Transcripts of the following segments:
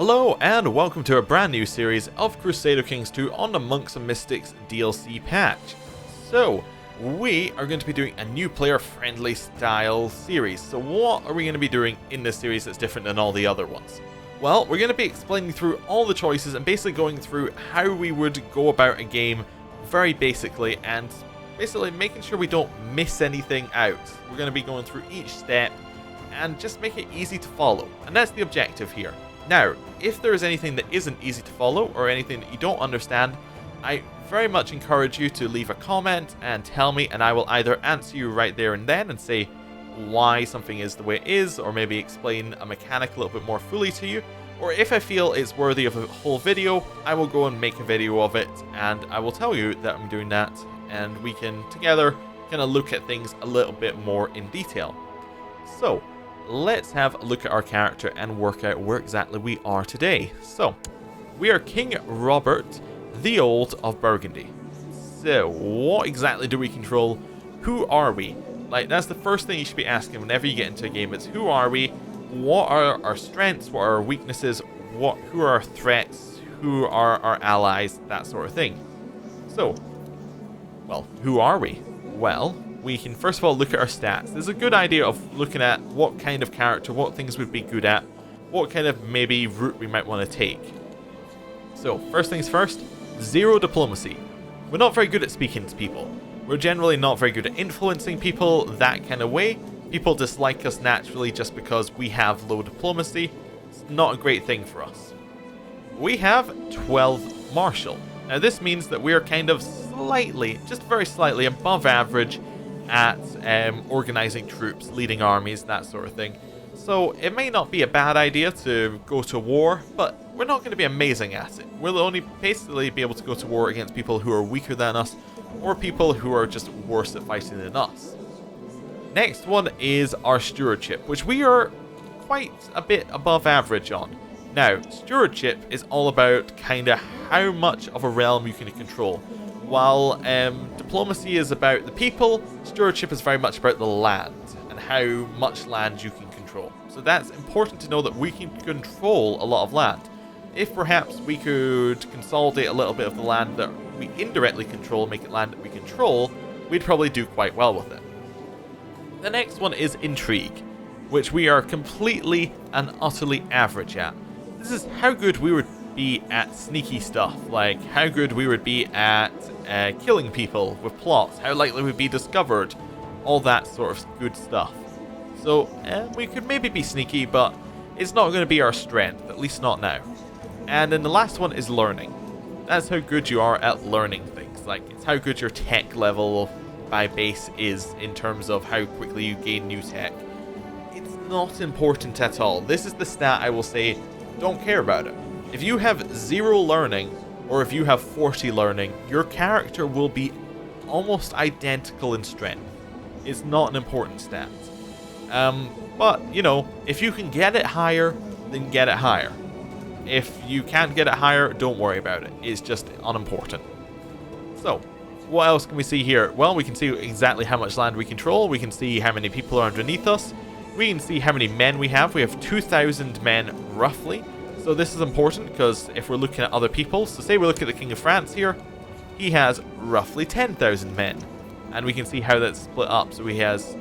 Hello and welcome to a brand new series of Crusader Kings 2 on the Monks and Mystics DLC patch. So, we are going to be doing a new player-friendly style series. So what are we going to be doing in this series that's different than all the other ones? Well, we're going to be explaining through all the choices and basically going through how we would go about a game very basically and basically making sure we don't miss anything out. We're going to be going through each step and just make it easy to follow. And that's the objective here. Now, if there is anything that isn't easy to follow or anything that you don't understand, I very much encourage you to leave a comment and tell me, and I will either answer you right there and then and say why something is the way it is, or maybe explain a mechanic a little bit more fully to you, or if I feel it's worthy of a whole video, I will go and make a video of it, and I will tell you that I'm doing that, and we can together kind of look at things a little bit more in detail. So, let's have a look at our character and work out where exactly we are today. So, we are King Robert the Old of Burgundy. So, what exactly do we control? Who are we? Like, that's the first thing you should be asking whenever you get into a game. It's who are we? What are our strengths? What are our weaknesses? Who are our threats? Who are our allies? That sort of thing. So, well, who are we? Well, we can first of all look at our stats. There's a good idea of looking at what kind of character, what things we'd be good at, what kind of maybe route we might want to take. So, first things first, 0 diplomacy. We're not very good at speaking to people. We're generally not very good at influencing people that kind of way. People dislike us naturally just because we have low diplomacy. It's not a great thing for us. We have 12 martial. Now this means that we are kind of slightly, just very slightly above average at organizing troops, leading armies, that sort of thing. So it may not be a bad idea to go to war, but we're not going to be amazing at it. We'll only basically be able to go to war against people who are weaker than us, or people who are just worse at fighting than us. Next one is our stewardship, which we are quite a bit above average on. Now, stewardship is all about kind of how much of a realm you can control. While diplomacy is about the people, stewardship is very much about the land and how much land you can control. So that's important to know that we can control a lot of land. If perhaps we could consolidate a little bit of the land that we indirectly control, make it land that we control, we'd probably do quite well with it. The next one is intrigue, which we are completely and utterly average at. This is how good we would be at sneaky stuff, like how good we would be at killing people with plots, how likely we'd be discovered, all that sort of good stuff. So we could maybe be sneaky, but it's not going to be our strength, at least not now. And then the last one is learning. That's how good you are at learning things, like it's how good your tech level by base is in terms of how quickly you gain new tech. It's not important at all. This is the stat I will say, don't care about it. If you have 0 learning, or if you have 40 learning, your character will be almost identical in strength. It's not an important stat. But, you know, if you can get it higher, then get it higher. If you can't get it higher, don't worry about it. It's just unimportant. So, what else can we see here? Well, we can see exactly how much land we control. We can see how many people are underneath us. We can see how many men we have. We have 2,000 men, roughly. So this is important because if we're looking at other people, so say we look at the King of France here, he has roughly 10,000 men. And we can see how that's split up. So he has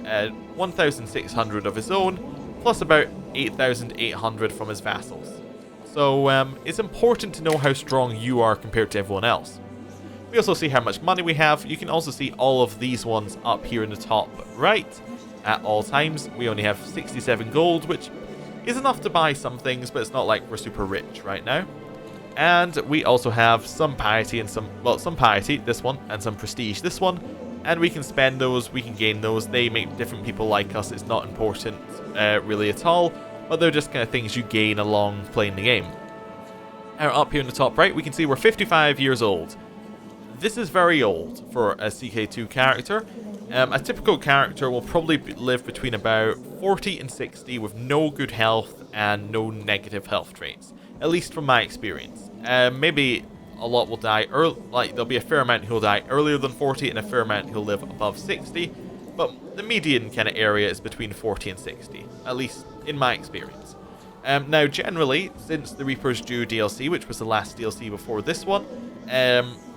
1,600 of his own, plus about 8,800 from his vassals. So it's important to know how strong you are compared to everyone else. We also see how much money we have. You can also see all of these ones up here in the top right. At all times, we only have 67 gold, which is enough to buy some things, but it's not like we're super rich right now. And we also have some piety and some piety, this one, and some prestige, this one. And we can spend those, we can gain those. They make different people like us. It's not important really at all, but they're just kind of things you gain along playing the game. Now up here in the top right, we can see we're 55 years old. This is very old for a CK2 character. A typical character will probably live between about 40 and 60 with no good health and no negative health traits. At least from my experience. Maybe a lot will die early, like there'll be a fair amount who'll die earlier than 40 and a fair amount who'll live above 60. But the median kind of area is between 40 and 60, at least in my experience. Now, generally, since the Reaper's Due DLC, which was the last DLC before this one,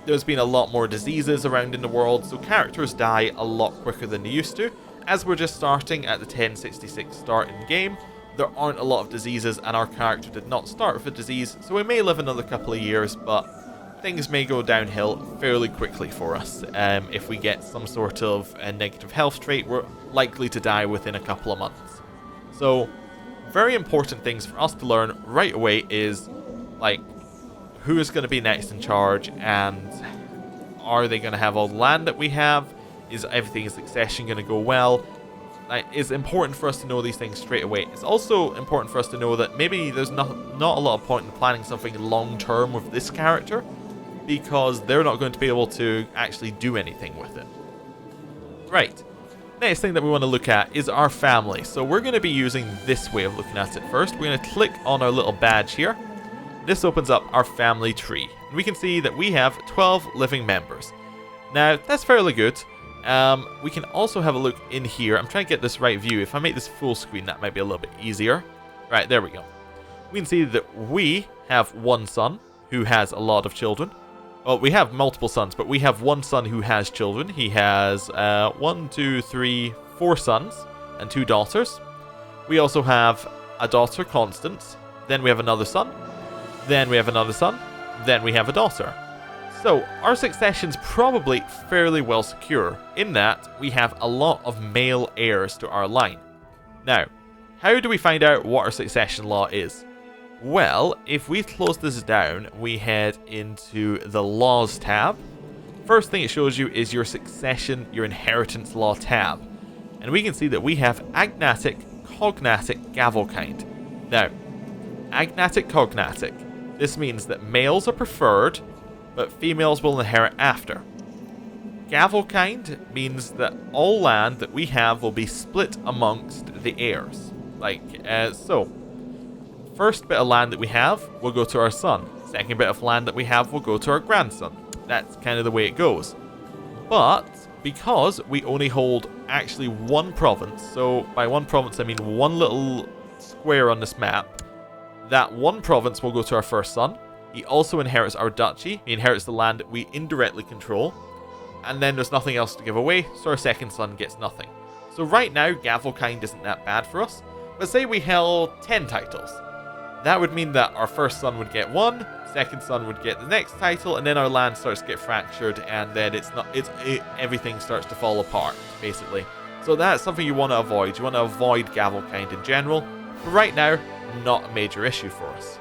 there's been a lot more diseases around in the world, so characters die a lot quicker than they used to. As we're just starting at the 1066 start in game, there aren't a lot of diseases, and our character did not start with a disease, so we may live another couple of years, but things may go downhill fairly quickly for us. If we get some sort of a negative health trait, we're likely to die within a couple of months. So, very important things for us to learn right away is, like, who is going to be next in charge, and are they going to have all the land that we have? Is everything in succession going to go well? Like, it's important for us to know these things straight away. It's also important for us to know that maybe there's not a lot of point in planning something long term with this character, because they're not going to be able to actually do anything with it. Right. Next thing that we want to look at is our family. So we're going to be using this way of looking at it first. We're going to click on our little badge here. This opens up our family tree. And we can see that we have 12 living members. Now, that's fairly good. We can also have a look in here. I'm trying to get this right view. If I make this full screen, that might be a little bit easier. Right, there we go. We can see that we have one son who has a lot of children. Well, we have multiple sons, but we have one son who has children. He has 4 sons and 2 daughters. We also have a daughter, Constance. Then we have another son. Then we have another son. Then we have a daughter. So, our succession's probably fairly well secure, in that we have a lot of male heirs to our line. Now, how do we find out what our succession law is? Well, if we close this down, we head into the Laws tab. First thing it shows you is your succession, your inheritance law tab. And we can see that we have agnatic, cognatic, gavelkind. Now, agnatic, cognatic. This means that males are preferred, but females will inherit after. Gavelkind means that all land that we have will be split amongst the heirs. So. First bit of land that we have will go to our son. Second bit of land that we have will go to our grandson. That's kind of the way it goes. But because we only hold actually one province, so by one province I mean one little square on this map, that one province will go to our first son. He also inherits our duchy. He inherits the land that we indirectly control. And then there's nothing else to give away, so our second son gets nothing. So right now, Gavelkind isn't that bad for us. But say we held 10 titles. That would mean that our first son would get 1, second son would get the next title, and then our land starts to get fractured, and then everything starts to fall apart, basically. So that's something you want to avoid. You want to avoid Gavelkind in general. But right now, not a major issue for us.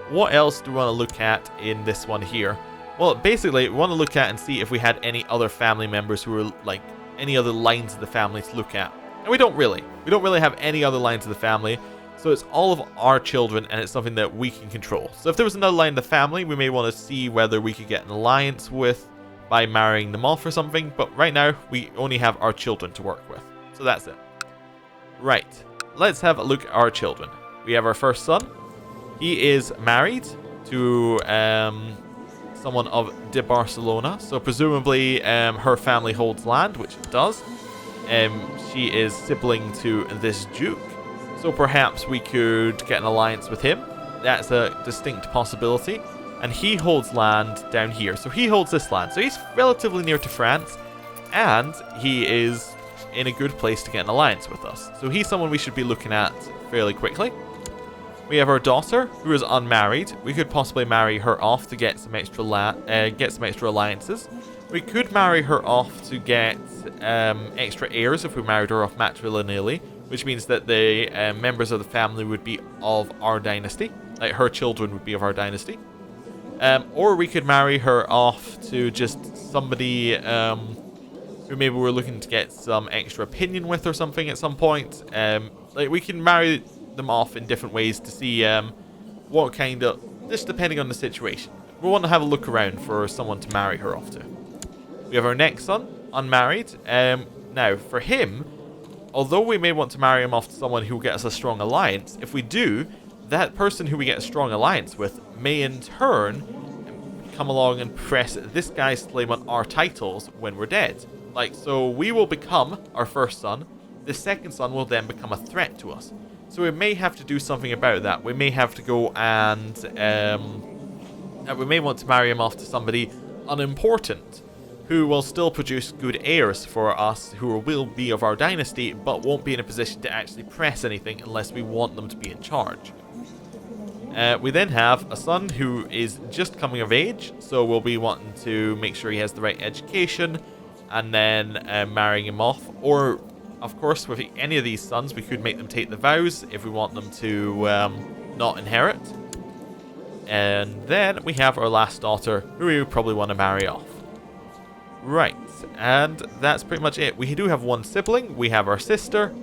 What else do we want to look at in this one here? Well, basically, we want to look at and see if we had any other family members who were, like, any other lines of the family to look at. And we don't really. We don't really have any other lines of the family. So it's all of our children, and it's something that we can control. So if there was another line in the family, we may want to see whether we could get an alliance with by marrying them off or something. But right now, we only have our children to work with. So that's it. Right. Let's have a look at our children. We have our first son. He is married to someone of De Barcelona. So presumably her family holds land, which it does. She is sibling to this duke. So perhaps we could get an alliance with him. That's a distinct possibility. And he holds land down here. So he holds this land. So he's relatively near to France. And he is in a good place to get an alliance with us. So he's someone we should be looking at fairly quickly. We have our daughter, who is unmarried. We could possibly marry her off to get some extra alliances. We could marry her off to get extra heirs if we married her off matrilineally, which means that the members of the family would be of our dynasty. Like, her children would be of our dynasty. Or we could marry her off to just somebody who maybe we're looking to get some extra opinion with or something at some point. Like, we can marry them off in different ways to see what kind of... just depending on the situation. We want to have a look around for someone to marry her off to. We have our next son, unmarried. Now, for him, although we may want to marry him off to someone who will get us a strong alliance, if we do, that person who we get a strong alliance with may in turn come along and press this guy's claim on our titles when we're dead. Like, so we will become our first son. The second son will then become a threat to us. So we may have to do something about that. We may have to go and we may want to marry him off to somebody unimportant, who will still produce good heirs for us, who will be of our dynasty, but won't be in a position to actually press anything unless we want them to be in charge. We then have a son who is just coming of age, so we'll be wanting to make sure he has the right education, and then marrying him off. Or, of course, with any of these sons, we could make them take the vows if we want them to not inherit. And then we have our last daughter, who we would probably want to marry off. Right, and that's pretty much it. We do have one sibling. We have our sister,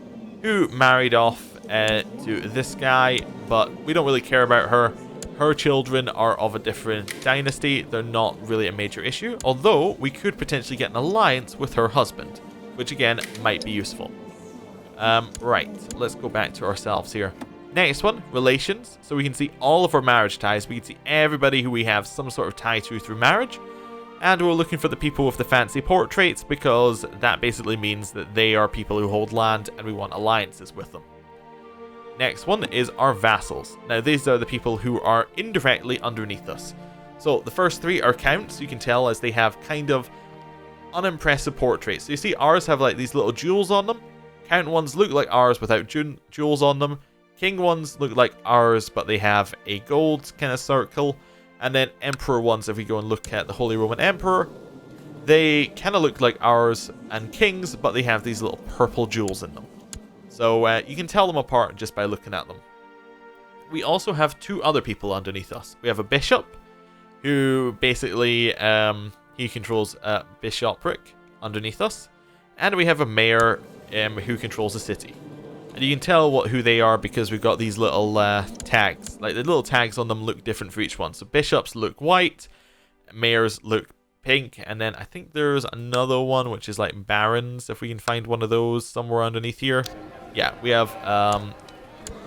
who married off to this guy, but we don't really care about her. Her children are of a different dynasty. They're not really a major issue, although we could potentially get an alliance with her husband, which again might be useful. Right, let's go back to ourselves here. Next one, relations. So we can see all of our marriage ties. We can see everybody who we have some sort of tie to through marriage. And we're looking for the people with the fancy portraits, because that basically means that they are people who hold land and we want alliances with them. Next one is our vassals. Now these are the people who are indirectly underneath us. So the first three are counts. You can tell as they have kind of unimpressive portraits. So you see ours have like these little jewels on them. Count ones look like ours without jewels on them. King ones look like ours, but they have a gold kind of circle. And then Emperor ones, if we go and look at the Holy Roman Emperor, they kind of look like ours and kings, but they have these little purple jewels in them. So you can tell them apart just by looking at them. We also have two other people underneath us. We have a bishop, who basically, he controls a bishopric underneath us. And we have a mayor who controls a city. And you can tell who they are because we've got these little tags. Like the little tags on them look different for each one. So bishops look white, mayors look pink, and then I think there's another one which is like barons, if we can find one of those somewhere underneath here. Yeah, we have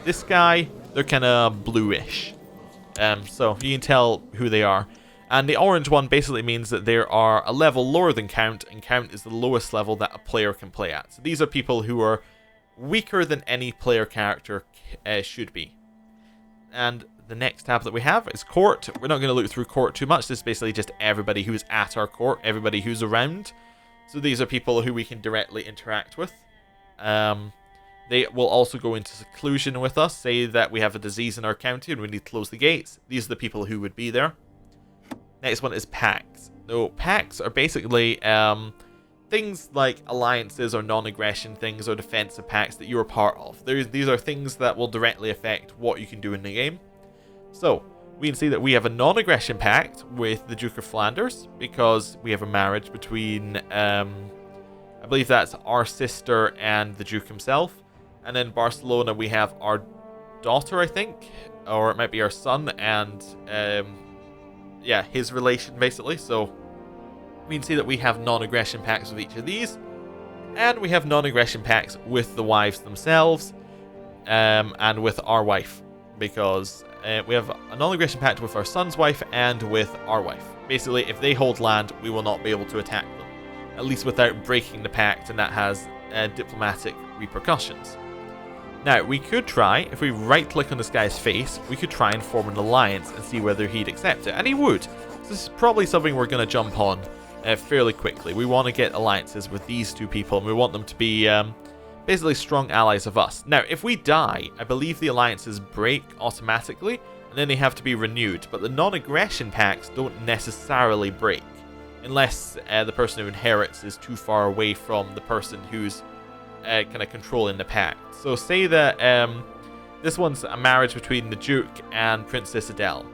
this guy. They're kind of bluish. So you can tell who they are. And the orange one basically means that they are a level lower than Count, and Count is the lowest level that a player can play at. So these are people who are weaker than any player character should be. And the next tab that we have is Court. We're not going to look through Court too much. This is basically just everybody who's at our court, everybody who's around. So these are people who we can directly interact with. They will also go into seclusion with us. Say that we have a disease in our county and we need to close the gates. These are the people who would be there. Next one is pacts. So pacts are basically things like alliances or non-aggression things or defensive pacts that you're part of. These are things that will directly affect what you can do in the game. So we can see that we have a non-aggression pact with the Duke of Flanders because we have a marriage between, I believe that's our sister and the Duke himself. And then Barcelona, we have our daughter, I think, or it might be our son and, yeah, his relation basically. So we can see that we have non-aggression pacts with each of these, and we have non-aggression pacts with the wives themselves, and with our wife, because we have a non-aggression pact with our son's wife and with our wife. Basically, if they hold land, we will not be able to attack them, at least without breaking the pact, and that has diplomatic repercussions. Now, we could try, if we right-click on this guy's face, we could try and form an alliance and see whether he'd accept it, and he would. So this is probably something we're going to jump on fairly quickly. We want to get alliances with these two people, and we want them to be basically strong allies of us. Now, if we die, I believe the alliances break automatically, and then they have to be renewed, but the non-aggression pacts don't necessarily break, unless the person who inherits is too far away from the person who's kind of controlling the pact. So say that this one's a marriage between the Duke and Princess Adele.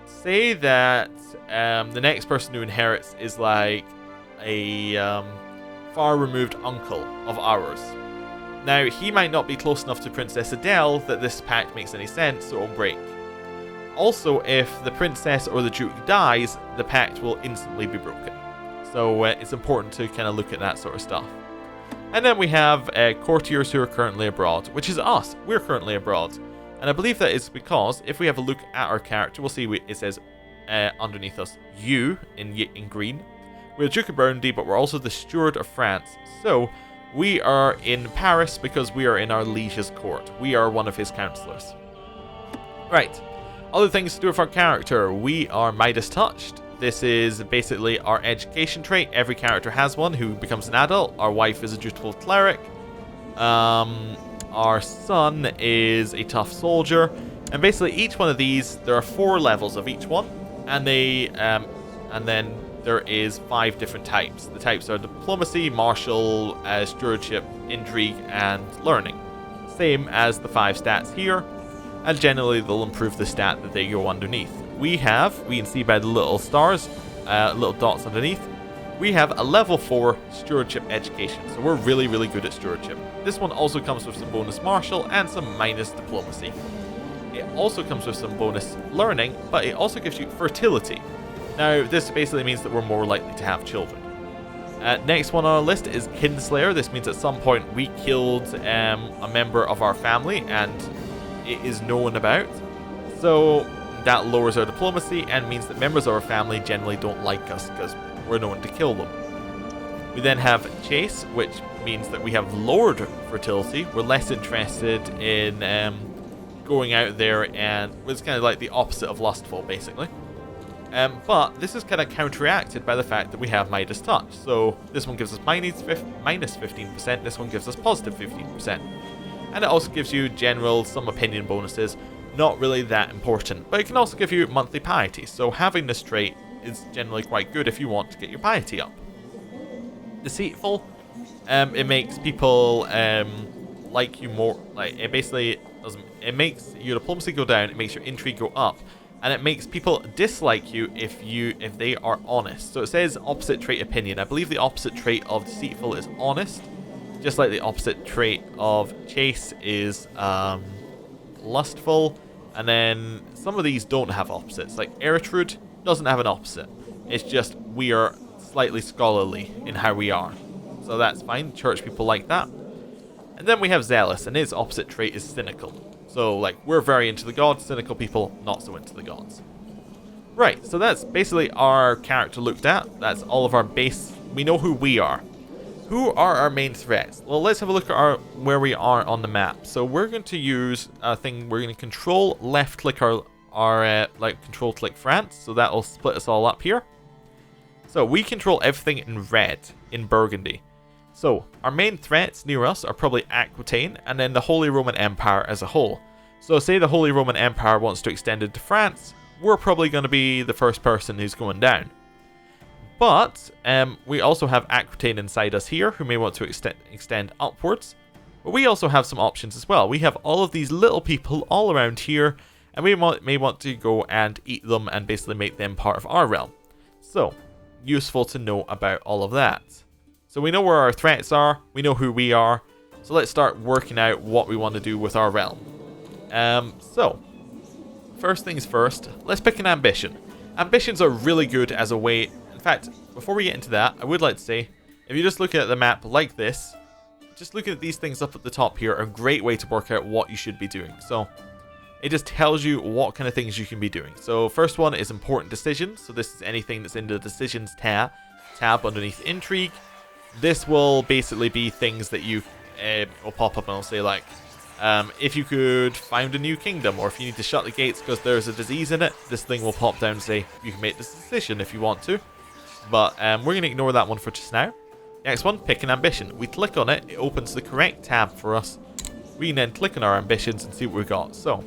Say that the next person who inherits is like a far removed uncle of ours. Now, he might not be close enough to Princess Adele that this pact makes any sense, so it'll break. Also, if the princess or the duke dies, the pact will instantly be broken. So it's important to kind of look at that sort of stuff. And then we have courtiers who are currently abroad, which is us. We're currently abroad. And I believe that is because if we have a look at our character, we'll see it says underneath us, you in green. We're the Duke of Burgundy, but we're also the Steward of France. So We are in Paris because we are in our liege's court. We are one of his counselors. Right. Other things to do with our character. We are Midas touched. This is basically our education trait. Every character has one who becomes an adult. Our wife is a dutiful cleric. Our son is a tough soldier. And basically each one of these, there are 4 levels of each one. And then there is 5 different types. The types are diplomacy, martial, stewardship, intrigue, and learning. Same as the 5 stats here. And generally they'll improve the stat that they go underneath. We can see by the little stars, little dots underneath, we have a level 4 stewardship education. So we're really, really good at stewardship. This one also comes with some bonus martial and some minus diplomacy. It also comes with some bonus learning, but it also gives you fertility. Now, this basically means that we're more likely to have children. Next one on our list is Kinslayer. This means at some point we killed a member of our family and it is known about. So that lowers our diplomacy and means that members of our family generally don't like us because we're known to kill them. We then have Chase, which means that we have lowered fertility. We're less interested in going out there, and it's kind of like the opposite of lustful, basically. But this is kind of counteracted by the fact that we have Midas touch. So this one gives us minus 15%, this one gives us positive 15%. And it also gives you general, some opinion bonuses, not really that important. But it can also give you monthly piety, so having this trait is generally quite good if you want to get your piety up. Deceitful, it makes people like you more, like it basically doesn't, it makes your diplomacy go down, it makes your intrigue go up, and it makes people dislike you if they are honest. So it says opposite trait opinion. I believe the opposite trait of deceitful is honest, just like the opposite trait of chase is lustful, and then some of these don't have opposites, like Eritrude doesn't have an opposite. It's just we are slightly scholarly in how we are, so that's fine. Church people like that. And then we have Zealous, and his opposite trait is cynical. So like we're very into the gods, cynical people not so into the gods. Right, so that's basically our character looked at. That's all of our base. We know who we are. Who are our main threats? Well, let's have a look at where we are on the map. So we're going to use a thing. We're going to control left click our like control click France. So that will split us all up here. So we control everything in red, in Burgundy. So our main threats near us are probably Aquitaine and then the Holy Roman Empire as a whole. So say the Holy Roman Empire wants to extend it to France, we're probably going to be the first person who's going down. But we also have Aquitaine inside us here, who may want to extend upwards. But we also have some options as well. We have all of these little people all around here, and we may want to go and eat them and basically make them part of our realm. So, useful to know about all of that. So we know where our threats are, we know who we are, so let's start working out what we want to do with our realm. So, first things first, let's pick an ambition. Ambitions are really good as a way. In fact, before we get into that, I would like to say, if you just look at the map like this, just looking at these things up at the top here are a great way to work out what you should be doing. So, it just tells you what kind of things you can be doing. So, first one is important decisions. So, this is anything that's in the decisions tab underneath intrigue. This will basically be things that you will pop up and it'll say like, if you could found a new kingdom, or if you need to shut the gates because there's a disease in it, this thing will pop down and say you can make this decision if you want to. But we're going to ignore that one for just now. Next one, pick an ambition. We click on it, it opens the correct tab for us. We can then click on our ambitions and see what we've got. So,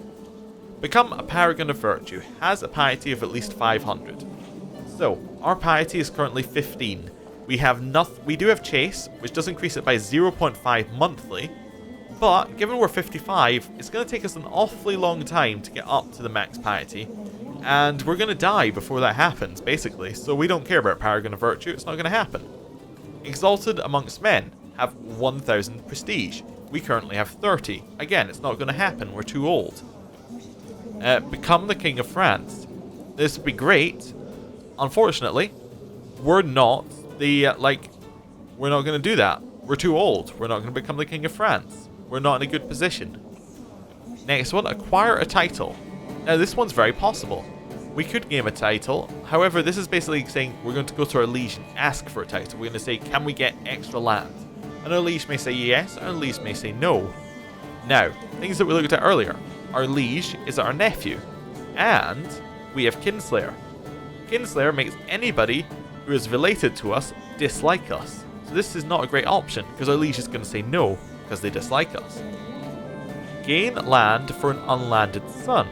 become a paragon of virtue. Has a piety of at least 500. So, our piety is currently 15. We do have chase, which does increase it by 0.5 monthly. But, given we're 55, it's going to take us an awfully long time to get up to the max piety. And we're going to die before that happens, basically. So we don't care about Paragon of Virtue, it's not going to happen. Exalted amongst men have 1,000 prestige. We currently have 30. Again, it's not going to happen, we're too old. Become the King of France. This would be great. Unfortunately, we're not we're not going to do that. We're too old. We're not going to become the King of France. We're not in a good position. Next one, acquire a title. Now this one's very possible. We could gain a title. However, this is basically saying we're going to go to our liege and ask for a title. We're going to say, can we get extra land? And our liege may say yes, our liege may say no. Now, things that we looked at earlier. Our liege is our nephew. And we have Kinslayer. Kinslayer makes anybody who is related to us dislike us. So this is not a great option, because our liege is going to say no, because they dislike us. Gain land for an unlanded son.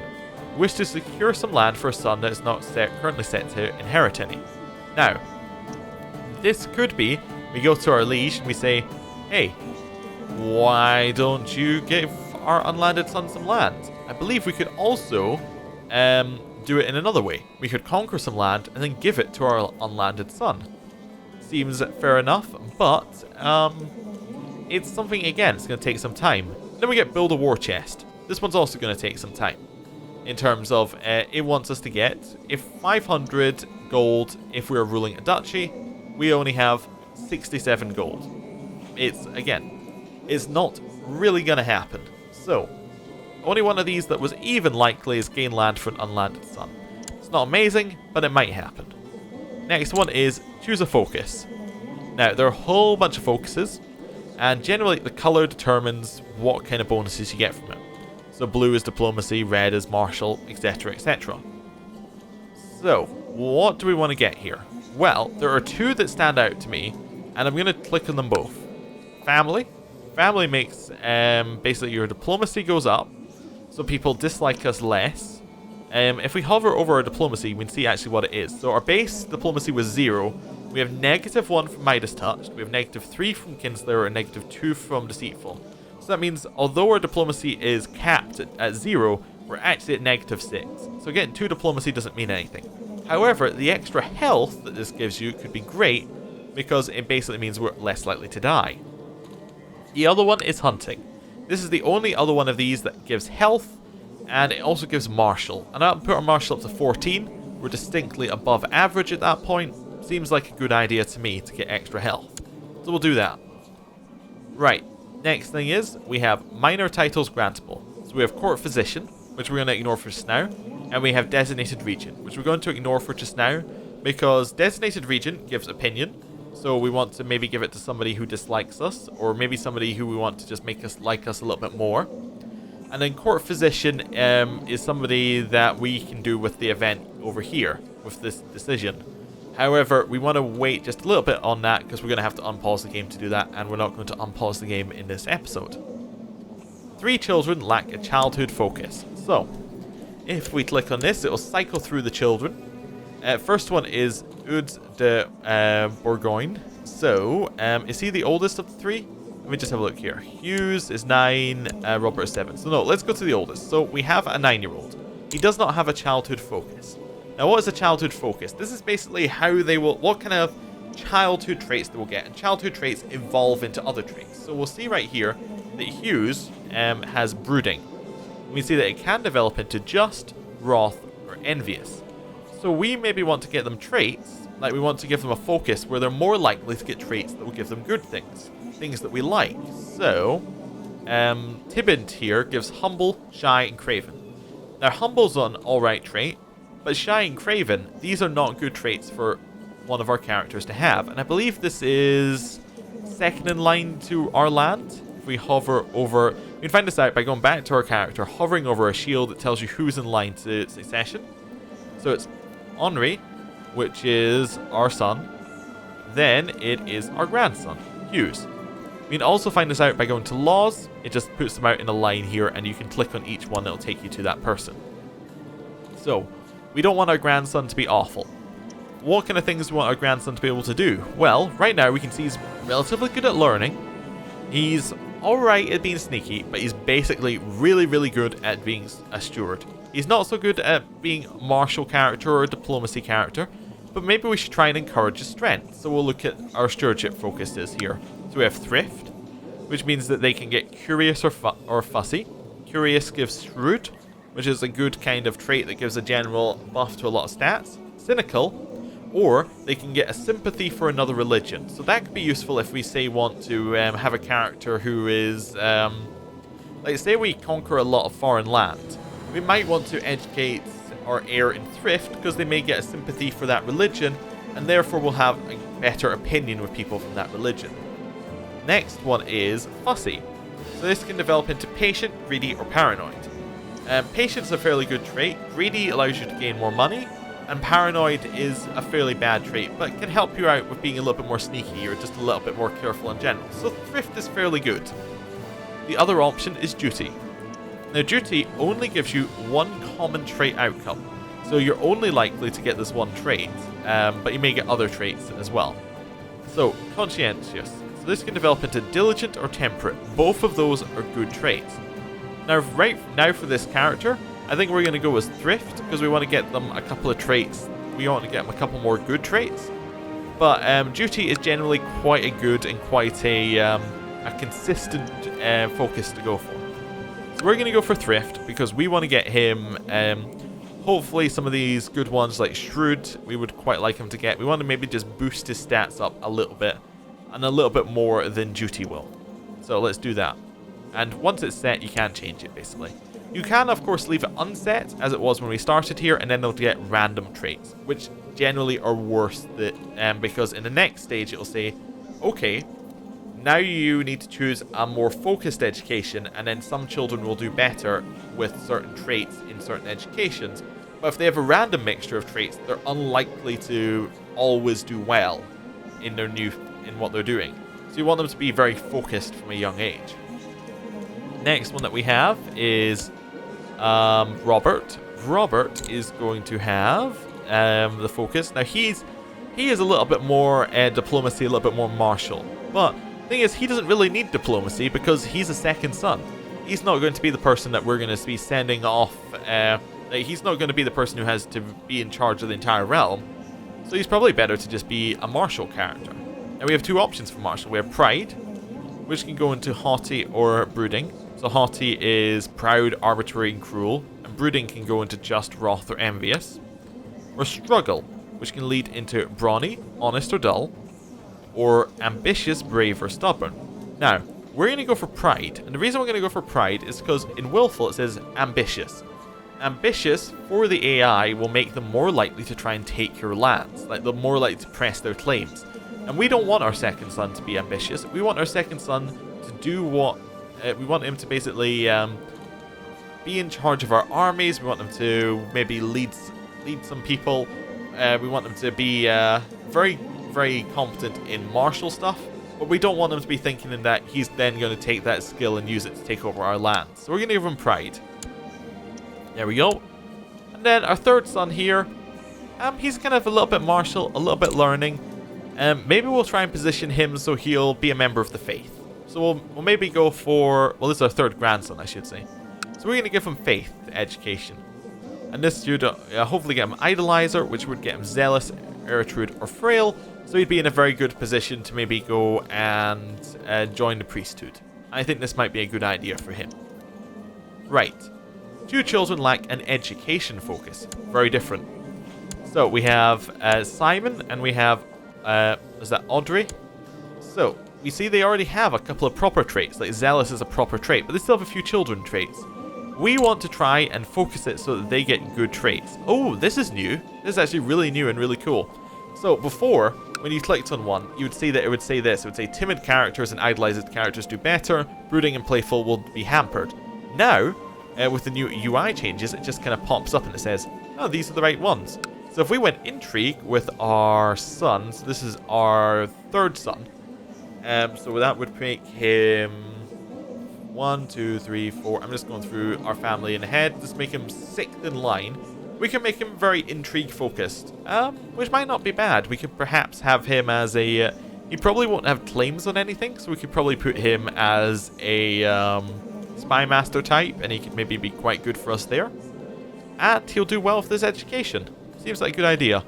Wish to secure some land for a son that is not currently set to inherit any. Now, this could be, we go to our liege and we say, hey, why don't you give our unlanded son some land? I believe we could also do it in another way. We could conquer some land and then give it to our unlanded son. Seems fair enough, but it's something, again, it's going to take some time. Then we get build a war chest. This one's also going to take some time. In terms of, it wants us to get, if 500 gold, if we're ruling a duchy, we only have 67 gold. It's, again, it's not really going to happen. So, only one of these that was even likely is gain land for an unlanded son. It's not amazing, but it might happen. Next one is choose a focus. Now, there are a whole bunch of focuses, and generally the colour determines what kind of bonuses you get from it. So blue is diplomacy, red is martial, etc, etc. So, what do we want to get here? Well, there are two that stand out to me, and I'm going to click on them both. Family. Family makes, basically your diplomacy goes up, so people dislike us less. If we hover over our diplomacy, we can see actually what it is. So our base diplomacy was 0. We have -1 from Midas Touched, we have -3 from Kinslayer, and -2 from Deceitful. So that means, although our diplomacy is capped at 0, we're actually at -6. So getting 2 diplomacy doesn't mean anything. However, the extra health that this gives you could be great, because it basically means we're less likely to die. The other one is hunting. This is the only other one of these that gives health, and it also gives martial. And I'll put our martial up to 14. We're distinctly above average at that point. Seems like a good idea to me to get extra health. So we'll do that. Right. Next thing is, we have minor titles grantable. So we have Court Physician, which we're going to ignore for just now. And we have Designated Region, which we're going to ignore for just now, because Designated Region gives opinion. So we want to maybe give it to somebody who dislikes us, or maybe somebody who we want to just make us like us a little bit more. And then Court Physician is somebody that we can do with the event over here, with this decision. However, we want to wait just a little bit on that, because we're going to have to unpause the game to do that, and we're not going to unpause the game in this episode. 3 children lack a childhood focus. So, if we click on this, it will cycle through the children. First one is Oud de Bourgogne. So, is he the oldest of the 3? Let me just have a look here. Hughes is 9, Robert is 7. So no, let's go to the oldest. So we have a 9-year-old. He does not have a childhood focus. Now, what is a childhood focus? This is basically how they will, what kind of childhood traits they will get. And childhood traits evolve into other traits. So we'll see right here that Hughes has brooding. We see that it can develop into just, wrath, or envious. So we maybe want to get them traits, like we want to give them a focus where they're more likely to get traits that will give them good things. Things that we like. So, Tibint here gives humble, shy, and craven. Now, humble's an alright trait, but shy and craven, these are not good traits for one of our characters to have. And I believe this is second in line to our land. If we hover over, we can find this out by going back to our character, hovering over a shield that tells you who's in line to succession. So it's Henri, which is our son. Then it is our grandson, Hughes. We can also find this out by going to laws. It just puts them out in a line here, and you can click on each one. It'll take you to that person. So, we don't want our grandson to be awful. What kind of things do we want our grandson to be able to do? Well, right now we can see he's relatively good at learning. He's alright at being sneaky, but he's basically really, really good at being a steward. He's not so good at being a martial character or a diplomacy character, but maybe we should try and encourage his strength. So we'll look at our stewardship focuses here. So we have Thrift, which means that they can get Curious or Fussy. Curious gives Shrewd, which is a good kind of trait that gives a general buff to a lot of stats. Cynical, or they can get a Sympathy for another religion. So that could be useful if we, say, want to have a character who is, like, say we conquer a lot of foreign land. We might want to educate our heir in Thrift, because they may get a sympathy for that religion, and therefore will have a better opinion with people from that religion. Next one is Fussy. So this can develop into Patient, Greedy, or Paranoid. Patient's a fairly good trait, Greedy allows you to gain more money, and Paranoid is a fairly bad trait, but can help you out with being a little bit more sneaky or just a little bit more careful in general. So Thrift is fairly good. The other option is Duty. Now Duty only gives you one common trait outcome, so you're only likely to get this one trait, but you may get other traits as well. So Conscientious. So this can develop into Diligent or Temperate. Both of those are good traits. Now, right now for this character, I think we're going to go with Thrift because we want to get them a couple of traits. We want to get them a couple more good traits. But Duty is generally quite a good and quite a consistent focus to go for. So we're going to go for Thrift because we want to get him, hopefully some of these good ones like Shrewd, we would quite like him to get. We want to maybe just boost his stats up a little bit and a little bit more than Duty will. So let's do that. And once it's set, you can't change it, basically. You can, of course, leave it unset, as it was when we started here, and then they'll get random traits, which generally are worse because in the next stage, it'll say, okay, now you need to choose a more focused education, and then some children will do better with certain traits in certain educations. But if they have a random mixture of traits, they're unlikely to always do well in what they're doing. So you want them to be very focused from a young age. Next one that we have is Robert. Robert is going to have the focus. Now he is a little bit more diplomacy, a little bit more martial. But the thing is, he doesn't really need diplomacy because he's a second son. He's not going to be the person that we're going to be sending off. He's not going to be the person who has to be in charge of the entire realm. So he's probably better to just be a martial character. And we have two options for martial. We have Pride, which can go into Haughty or Brooding. So Haughty is proud, arbitrary, and cruel, and Brooding can go into just wrath or envious. Or Struggle, which can lead into Brawny, honest or dull, or ambitious, brave, or stubborn. Now, we're going to go for Pride, and the reason we're going to go for Pride is because in Willful it says ambitious. Ambitious, for the AI, will make them more likely to try and take your lands, like they're more likely to press their claims. And we don't want our second son to be ambitious. We want our second son to do what we want him to basically be in charge of our armies. We want him to maybe lead some people. We want him to be very, very competent in martial stuff. But we don't want him to be thinking that he's then going to take that skill and use it to take over our lands. So we're going to give him Pride. There we go. And then our third son here, he's kind of a little bit martial, a little bit learning. Maybe we'll try and position him so he'll be a member of the faith. So we'll maybe go for, well, this is our third grandson, I should say. So we're going to give him faith education. And this should hopefully get him Idolizer, which would get him Zealous, Ertrude, or Frail. So he'd be in a very good position to maybe go and join the priesthood. I think this might be a good idea for him. Right. Two children lack an education focus. Very different. So we have Simon and we have, is that Audrey? So we see they already have a couple of proper traits, like Zealous is a proper trait, but they still have a few children traits. We want to try and focus it so that they get good traits. Oh, this is new. This is actually really new and really cool. So before, when you clicked on one, you would see that it would say this. It would say timid characters and idolized characters do better, brooding and playful will be hampered. Now, with the new UI changes, it just kind of pops up and it says, oh, these are the right ones. So if we went Intrigue with our son, so this is our third son, so that would make him 1, 2, 3, 4. I'm just going through our family in head. Just make him 6th in line. We can make him very intrigue focused, which might not be bad. We could perhaps have him as a... he probably won't have claims on anything, so we could probably put him as a spy master type, and he could maybe be quite good for us there. And he'll do well with this education. Seems like a good idea.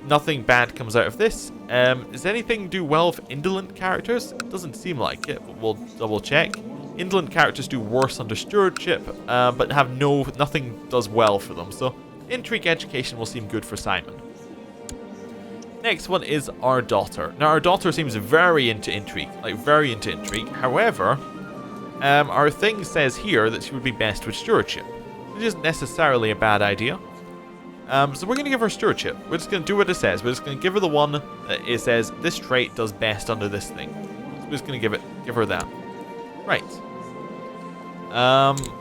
Nothing bad comes out of this. Does anything do well with indolent characters? It doesn't seem like it, but we'll double check. Indolent characters do worse under stewardship, but have nothing does well for them. So intrigue education will seem good for Simon. Next one is our daughter. Now our daughter seems very into intrigue, like very into intrigue. However, our thing says here that she would be best with stewardship, which isn't necessarily a bad idea. So we're going to give her stewardship. We're just going to do what it says. We're just going to give her the one that it says this trait does best under this thing. So we're just going to give her that. Right.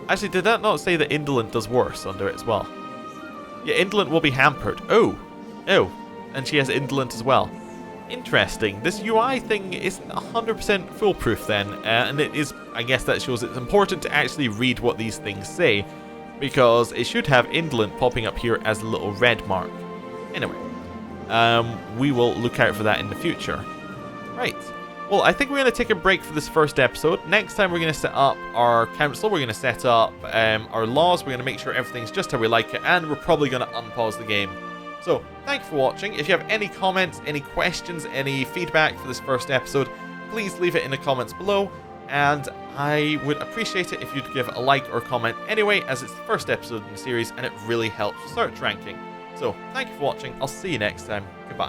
Actually, did that not say that indolent does worse under it as well? Yeah, indolent will be hampered. Oh, and she has indolent as well. Interesting. This UI thing isn't 100% foolproof then, and it is. I guess that shows it's important to actually read what these things say, because it should have indolent popping up here as a little red mark. Anyway, we will look out for that in the future. Right. Well, I think we're going to take a break for this first episode. Next time we're going to set up our council, we're going to set up our laws, we're going to make sure everything's just how we like it, and we're probably going to unpause the game. So, thank you for watching. If you have any comments, any questions, any feedback for this first episode, please leave it in the comments below, and I would appreciate it if you'd give a like or comment anyway, as it's the first episode in the series, and it really helps search ranking. So, thank you for watching. I'll see you next time. Goodbye.